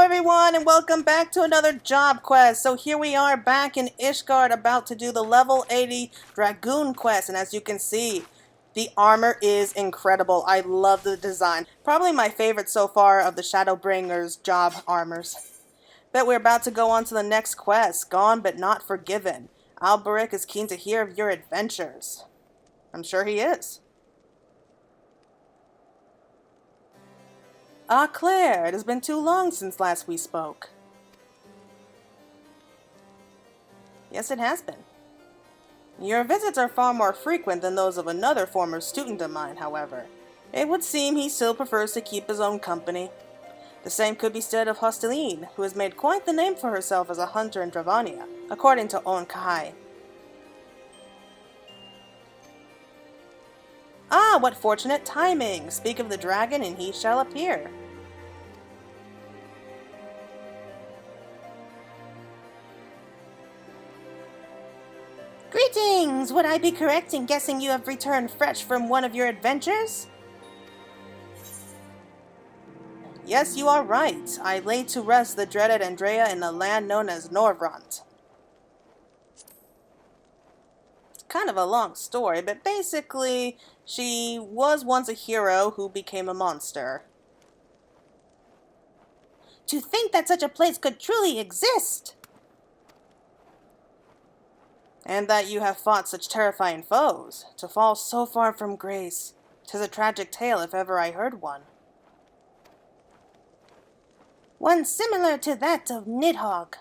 everyone, and welcome back to another job quest. So here we are back in Ishgard about to do the level 80 Dragoon quest, and as you can see, the armor is incredible. I love the design. Probably my favorite so far of the Shadowbringers job armors. But we're about to go on to the next quest, Gone But Not Forgiven. Alberic is keen to hear of your adventures. I'm sure he is. Ah, Claire, it has been too long since last we spoke. Yes, it has been. Your visits are far more frequent than those of another former student of mine, however. It would seem he still prefers to keep his own company. The same could be said of Hosteline, who has made quite the name for herself as a hunter in Dravania, according to Orn Khai. Ah, what fortunate timing! Speak of the dragon and he shall appear. Greetings! Would I be correct in guessing you have returned fresh from one of your adventures? Yes, you are right. I laid to rest the dreaded Andrea in the land known as Norvrant. It's kind of a long story, but basically, she was once a hero who became a monster. To think that such a place could truly exist! And that you have fought such terrifying foes. To fall so far from grace. 'Tis a tragic tale if ever I heard one. One similar to that of Nidhogg.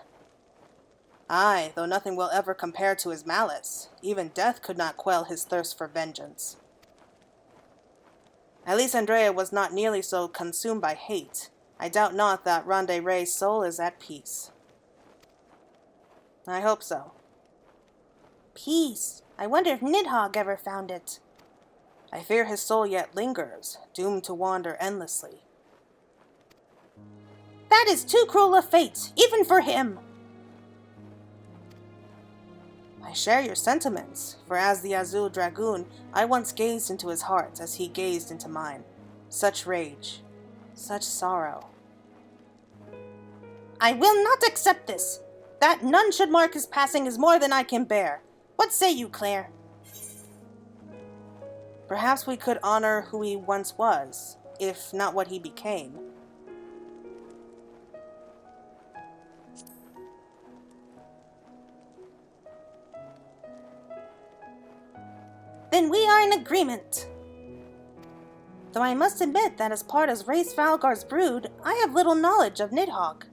Aye, though nothing will ever compare to his malice. Even death could not quell his thirst for vengeance. At least Andrea was not nearly so consumed by hate. I doubt not that Ronde Ray's soul is at peace. I hope so. Peace. I wonder if Nidhogg ever found it. I fear his soul yet lingers, doomed to wander endlessly. That is too cruel a fate, even for him. I share your sentiments, for as the Azul Dragoon, I once gazed into his heart as he gazed into mine. Such rage, such sorrow. I will not accept this. That none should mark his passing is more than I can bear. What say you, Claire? Perhaps we could honor who he once was, if not what he became. Then we are in agreement. Though I must admit that as part of Race Valgar's brood, I have little knowledge of Nidhogg.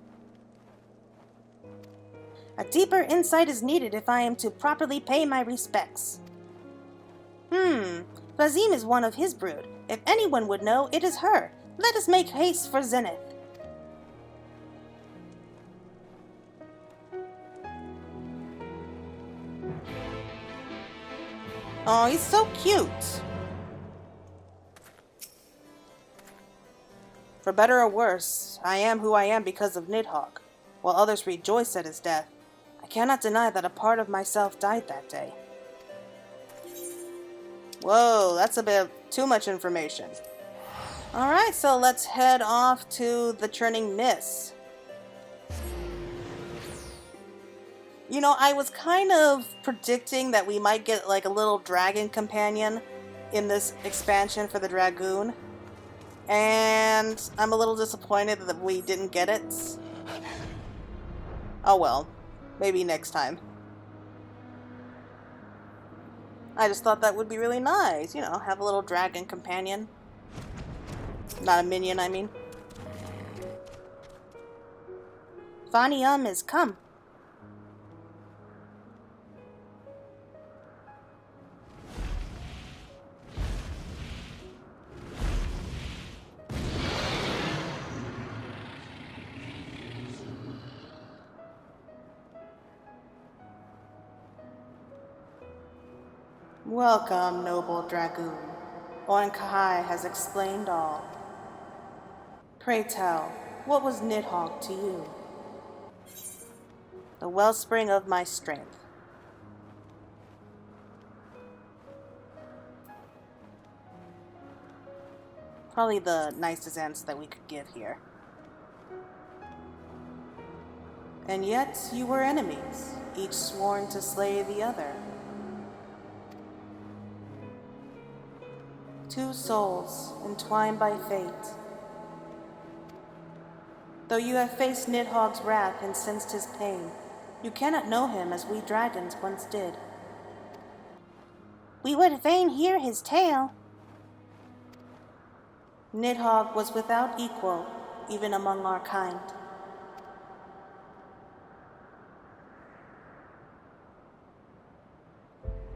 A deeper insight is needed if I am to properly pay my respects. Vazim is one of his brood. If anyone would know, it is her. Let us make haste for Zenith. Oh, he's so cute. For better or worse, I am who I am because of Nidhogg, while others rejoice at his death. I cannot deny that a part of myself died that day. Whoa, that's a bit too much information. Alright, so let's head off to the Churning Mist. You know, I was kind of predicting that we might get like a little dragon companion in this expansion for the Dragoon. And I'm a little disappointed that we didn't get it. Oh well, maybe next time. I just thought that would be really nice, you know, have a little dragon companion. Not a minion, I mean. Vanium is come. Welcome, noble Dragoon. Orn Khai has explained all. Pray tell, what was Nidhogg to you? The wellspring of my strength. Probably the nicest answer that we could give here. And yet you were enemies, each sworn to slay the other. Two souls entwined by fate. Though you have faced Nidhogg's wrath and sensed his pain, you cannot know him as we dragons once did. We would fain hear his tale. Nidhogg was without equal, even among our kind.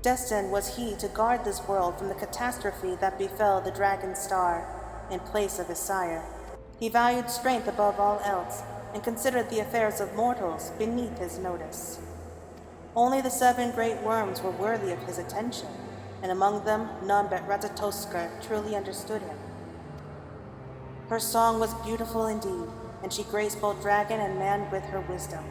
Destined was he to guard this world from the catastrophe that befell the dragon star in place of his sire. He valued strength above all else, and considered the affairs of mortals beneath his notice. Only the 7 great worms were worthy of his attention, and among them none but Ratatoskr truly understood him. Her song was beautiful indeed, and she graced both dragon and man with her wisdom.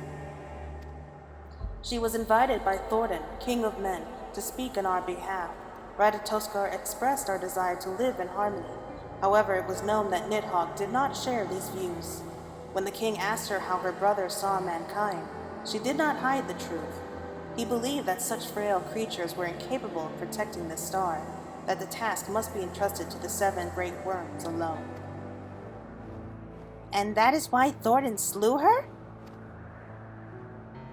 She was invited by Thordan, king of men, to speak on our behalf. Ratatoskr expressed our desire to live in harmony. However, it was known that Nidhogg did not share these views. When the king asked her how her brother saw mankind, she did not hide the truth. He believed that such frail creatures were incapable of protecting the star, that the task must be entrusted to the 7 great worms alone. And that is why Thordan slew her?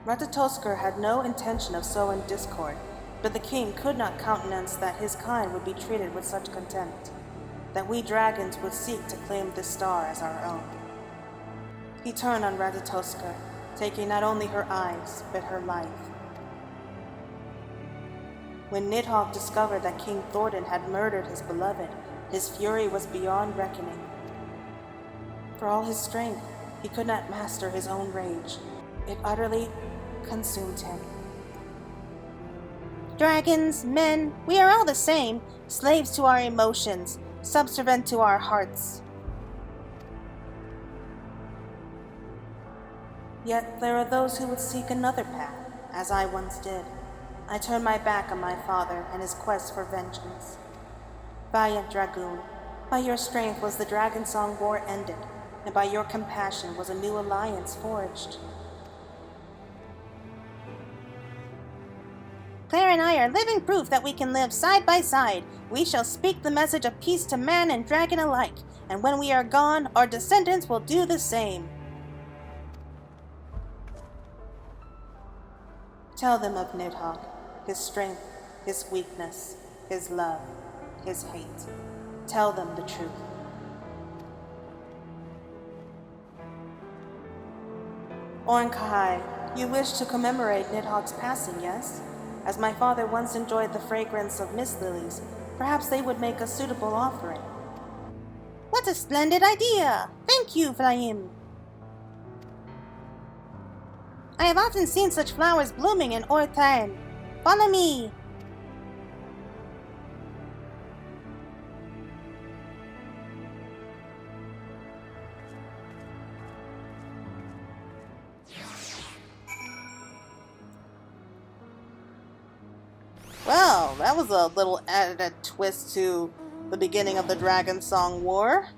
Ratatoskr had no intention of sowing discord, but the king could not countenance that his kind would be treated with such contempt, that we dragons would seek to claim this star as our own. He turned on Ratatoskr, taking not only her eyes, but her life. When Nidhogg discovered that King Thordan had murdered his beloved, his fury was beyond reckoning. For all his strength, he could not master his own rage. It utterly consumed him. Dragons, men, we are all the same, slaves to our emotions, subservient to our hearts. Yet there are those who would seek another path, as I once did. I turned my back on my father and his quest for vengeance. Valiant Dragoon, by your strength was the Dragon Song War ended, and by your compassion was a new alliance forged. Claire and I are living proof that we can live side by side. We shall speak the message of peace to man and dragon alike, and when we are gone, our descendants will do the same. Tell them of Nidhogg, his strength, his weakness, his love, his hate. Tell them the truth. Orn Khai, you wish to commemorate Nidhogg's passing, yes? As my father once enjoyed the fragrance of mist lilies, perhaps they would make a suitable offering. What a splendid idea! Thank you, Flaim. I have often seen such flowers blooming in Orn Khai. Follow me! Well, that was a little added twist to the beginning of the Dragon Song War.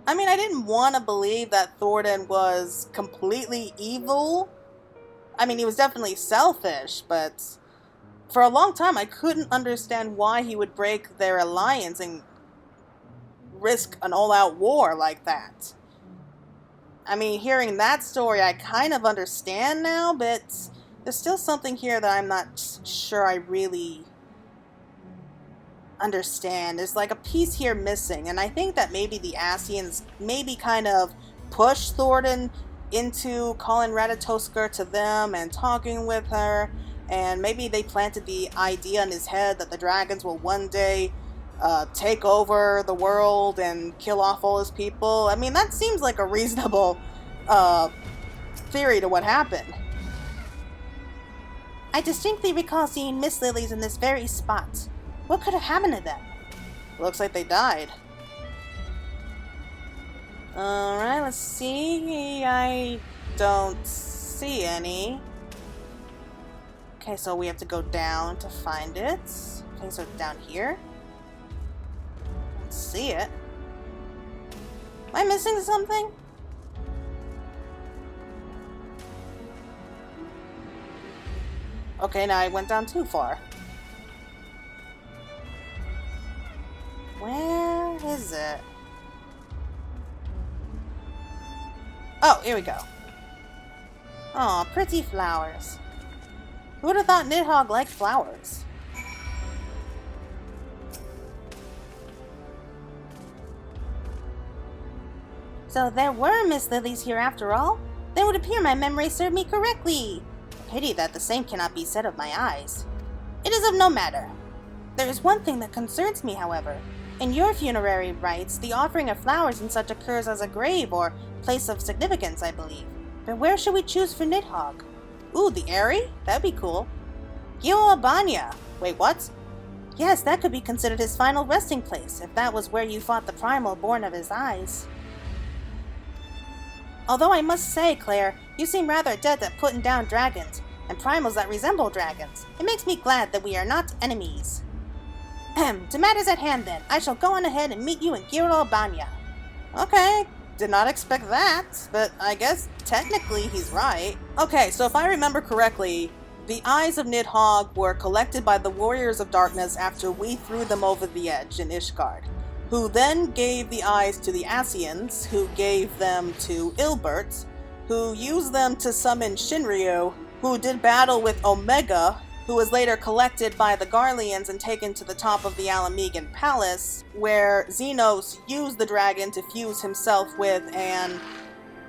I mean, I didn't want to believe that Thordan was completely evil. I mean, he was definitely selfish, but for a long time I couldn't understand why he would break their alliance and risk an all-out war like that. I mean, hearing that story, I kind of understand now, but there's still something here that I'm not sure I really understand. There's like a piece here missing, and I think that maybe the Ascians maybe kind of pushed Thordan into calling Ratatoskr to them and talking with her, and maybe they planted the idea in his head that the dragons will one day take over the world and kill off all his people. I mean, that seems like a reasonable theory to what happened. I distinctly recall seeing mist lilies in this very spot. What could have happened to them? Looks like they died. Alright, let's see. I don't see any. Okay, so we have to go down to find it. Okay, so down here. Let's see it. Am I missing something? Okay, now I went down too far. Where is it? Oh, here we go. Aw, pretty flowers. Who would have thought Nidhogg liked flowers? So there were Miss Lilies here after all? Then it would appear my memory served me correctly. Pity that the same cannot be said of my eyes. It is of no matter. There is one thing that concerns me, however. In your funerary rites, the offering of flowers and such occurs as a grave or place of significance, I believe. But where should we choose for Nidhogg? Ooh, the Eyrie? That'd be cool. Albania. Wait, what? Yes, that could be considered his final resting place, if that was where you fought the primal born of his eyes. Although I must say, Claire, you seem rather adept at putting down dragons, and primals that resemble dragons. It makes me glad that we are not enemies. To matters at hand then, I shall go on ahead and meet you in Albania. Okay, did not expect that, but I guess technically he's right. Okay, so if I remember correctly, the eyes of Nidhogg were collected by the Warriors of Darkness after we threw them over the edge in Ishgard, who then gave the eyes to the Asians, who gave them to Ilbert, who used them to summon Shinryu, who did battle with Omega, who was later collected by the Garleans and taken to the top of the Alamegan Palace, where Xenos used the dragon to fuse himself with and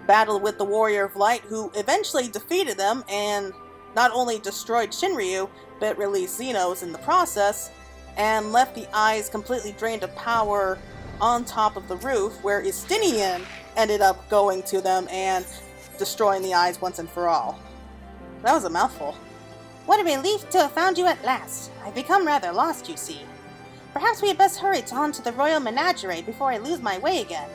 battled with the Warrior of Light, who eventually defeated them and not only destroyed Shinryu, but released Xenos in the process, and left the eyes completely drained of power on top of the roof, where Istinian ended up going to them and destroying the eyes once and for all. That was a mouthful. What a relief to have found you at last. I've become rather lost, you see. Perhaps we had best hurry on to the Royal Menagerie before I lose my way again.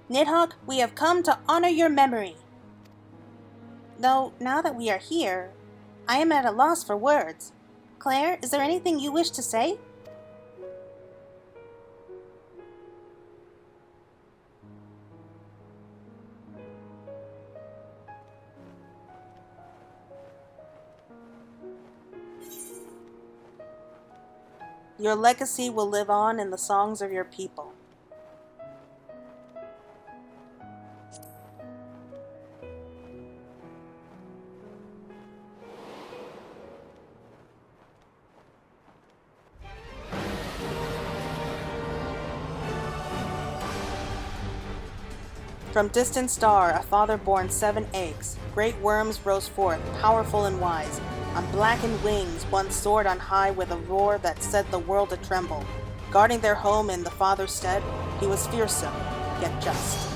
Nidhogg, we have come to honor your memory. Though, now that we are here, I am at a loss for words. Claire, is there anything you wish to say? Your legacy will live on in the songs of your people. From distant star, a father born 7 eggs. Great worms rose forth, powerful and wise. On blackened wings, one soared on high with a roar that set the world a tremble. Guarding their home in the father's stead, he was fearsome, yet just.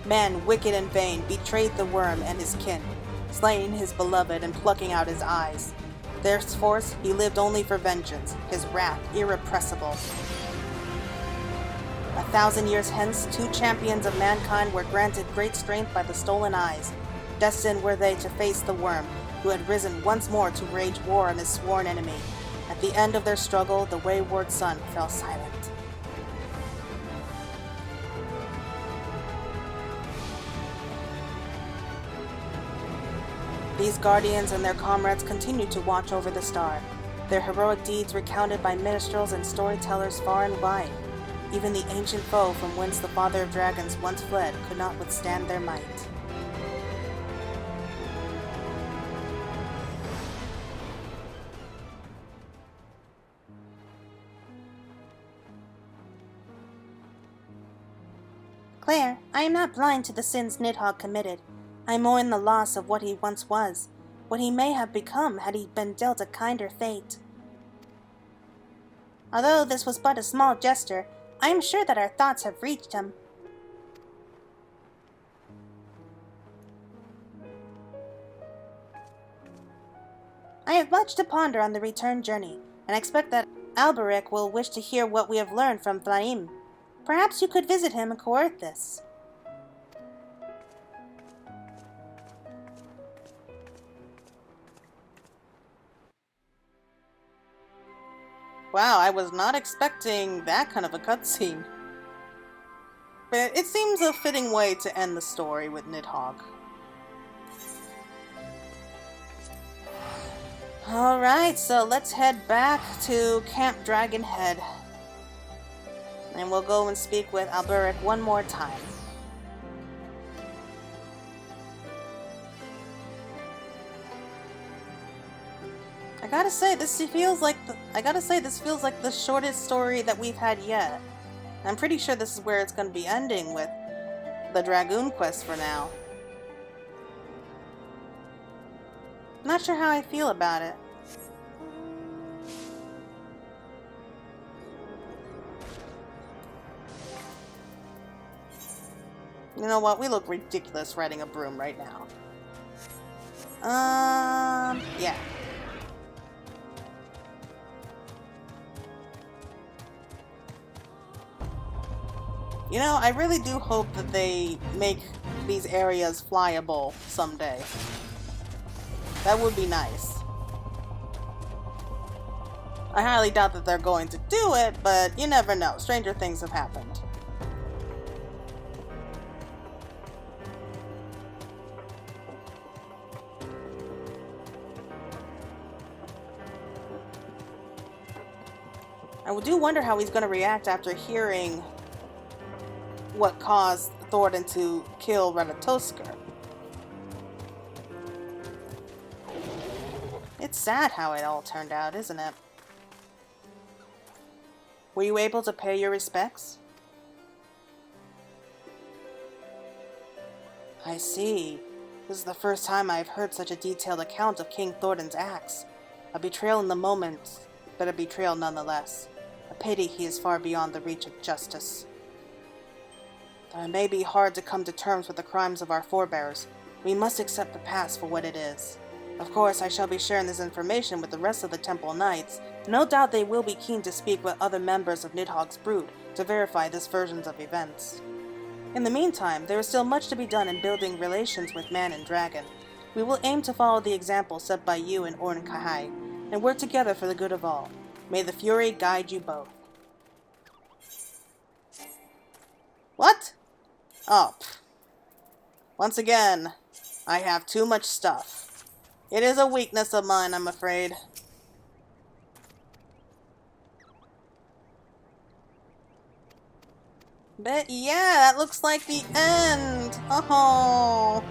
Man, wicked and vain, betrayed the worm and his kin, slaying his beloved and plucking out his eyes. Thenceforth, he lived only for vengeance, his wrath irrepressible. 1,000 years hence, 2 champions of mankind were granted great strength by the stolen eyes. Destined were they to face the worm, who had risen once more to wage war on his sworn enemy. At the end of their struggle, the wayward son fell silent. These guardians and their comrades continued to watch over the star, their heroic deeds recounted by minstrels and storytellers far and wide. Even the ancient foe from whence the father of dragons once fled could not withstand their might. Claire, I am not blind to the sins Nidhogg committed. I mourn the loss of what he once was, what he may have become had he been dealt a kinder fate. Although this was but a small gesture, I am sure that our thoughts have reached him. I have much to ponder on the return journey, and expect that Alberic will wish to hear what we have learned from Flaim. Perhaps you could visit him in Coerthas. Wow, I was not expecting that kind of a cutscene. But it seems a fitting way to end the story with Nidhogg. Alright, so let's head back to Camp Dragonhead. And we'll go and speak with Alberic one more time. I gotta say, this feels like the shortest story that we've had yet. I'm pretty sure this is where it's gonna be ending with the Dragoon quest for now. Not sure how I feel about it. You know what? We look ridiculous riding a broom right now. Yeah. You know, I really do hope that they make these areas flyable someday. That would be nice. I highly doubt that they're going to do it, but you never know. Stranger things have happened. I do wonder how he's going to react after hearing what caused Thornton to kill Ratatoskr. It's sad how it all turned out, isn't it? Were you able to pay your respects? I see. This is the first time I've heard such a detailed account of King Thornton's acts. A betrayal in the moment, but a betrayal nonetheless. A pity he is far beyond the reach of justice. Though it may be hard to come to terms with the crimes of our forebears, we must accept the past for what it is. Of course, I shall be sharing this information with the rest of the Temple Knights. No doubt they will be keen to speak with other members of Nidhogg's brood to verify this version of events. In the meantime, there is still much to be done in building relations with man and dragon. We will aim to follow the example set by you and Orn Khai, and work together for the good of all. May the Fury guide you both. What? Oh. Once again, I have too much stuff. It is a weakness of mine, I'm afraid. But yeah, that looks like the end. Oh,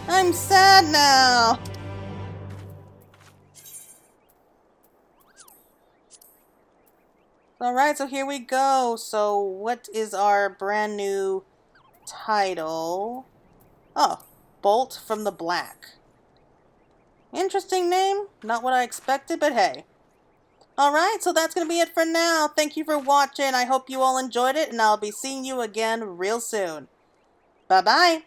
I'm sad now. Alright, so here we go. So what is our brand new title? Oh, Bolt from the Black. Interesting name. Not what I expected, but hey. Alright, so that's going to be it for now. Thank you for watching. I hope you all enjoyed it, and I'll be seeing you again real soon. Bye-bye.